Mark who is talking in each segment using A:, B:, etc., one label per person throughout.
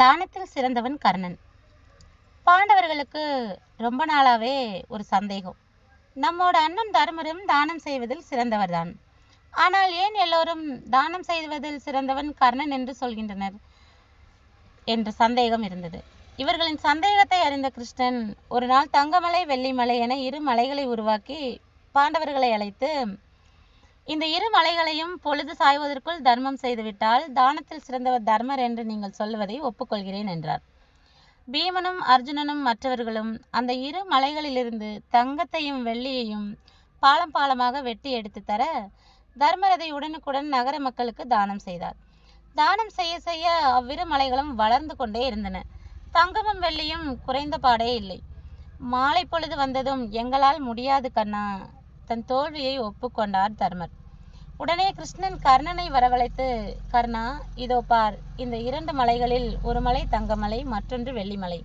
A: தானத்தில் சிறந்தவன் கர்ணன். பாண்டவர்களுக்கு ரொம்ப நாளாவே ஒரு சந்தேகம். நம்மோட அண்ணன் தர்மரும் தானம் செய்வதில் சிறந்தவர்தான். ஆனால் ஏன் எல்லோரும் தானம் செய்வதில் சிறந்தவன் கர்ணன் என்று சொல்கின்றனர் என்ற சந்தேகம் இருந்தது. இவர்களின் சந்தேகத்தை அறிந்த கிருஷ்ணன் ஒரு நாள் தங்கமலை வெள்ளிமலை என இரு மலைகளை உருவாக்கி பாண்டவர்களை அழைத்து, இந்த இரு மலைகளையும் பொழுது சாய்வதற்குள் தர்மம் செய்துவிட்டால் தானத்தில் சிறந்தவர் தர்மர் என்று நீங்கள் சொல்வதை ஒப்புக்கொள்கிறேன் என்றார். பீமனும் அர்ஜுனனும் மற்றவர்களும் அந்த இரு மலைகளிலிருந்து தங்கத்தையும் வெள்ளியையும் பாலம் பாலமாக வெட்டி எடுத்து தர தர்மர் அதை உடனுக்குடன் நகர மக்களுக்கு தானம் செய்தார். தானம் செய்ய செய்ய அவ்விரு மலைகளும் வளர்ந்து கொண்டே இருந்தன. தங்கமும் வெள்ளியும் குறைந்த பாடே இல்லை. மாலை பொழுது வந்ததும், எங்களால் முடியாது கண்ணா, தன் தோல்வியை ஒப்புக்கொண்டார் தர்மர். உடனே கிருஷ்ணன் கர்ணனை வரவழைத்து, கர்ணா, இதோ பார், இந்த இரண்டு மலைகளில் ஒரு மலை தங்கமலை, மற்றொன்று வெள்ளிமலை.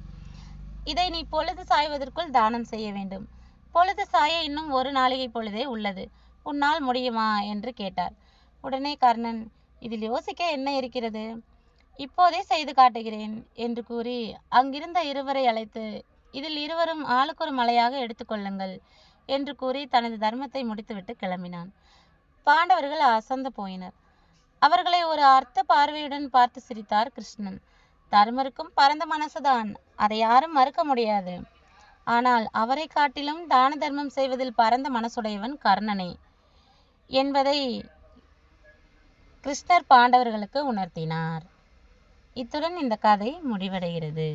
A: இதை நீ பொழுது சாய்வதற்குள் தானம் செய்ய வேண்டும். பொழுது சாய இன்னும் ஒரு நாளிகை பொழுதே உள்ளது. உன்னால் முடியுமா என்று கேட்டார். உடனே கர்ணன், இதில் யோசிக்க என்ன இருக்கிறது, இப்போதே செய்து காட்டுகிறேன் என்று கூறி அங்கிருந்த இருவரை அழைத்து, இதில் இருவரும் ஆளுக்கொரு மலையாக எடுத்துக்கொள்ளுங்கள் என்று கூறி தனது தர்மத்தை முடித்துவிட்டு கிளம்பினான். பாண்டவர்கள் அசந்து போயினர். அவர்களை ஒரு அர்த்த பார்வையுடன் பார்த்து சிரித்தார் கிருஷ்ணன். தர்மருக்கும் பரந்த மனசுதான், அதை யாரும் மறுக்க முடியாது. ஆனால் அவரை காட்டிலும் தான தர்மம் செய்வதில் பரந்த மனசுடையவன் கர்ணனே என்பதை கிருஷ்ணர் பாண்டவர்களுக்கு உணர்த்தினார். இத்துடன் இந்த கதை முடிவடைகிறது.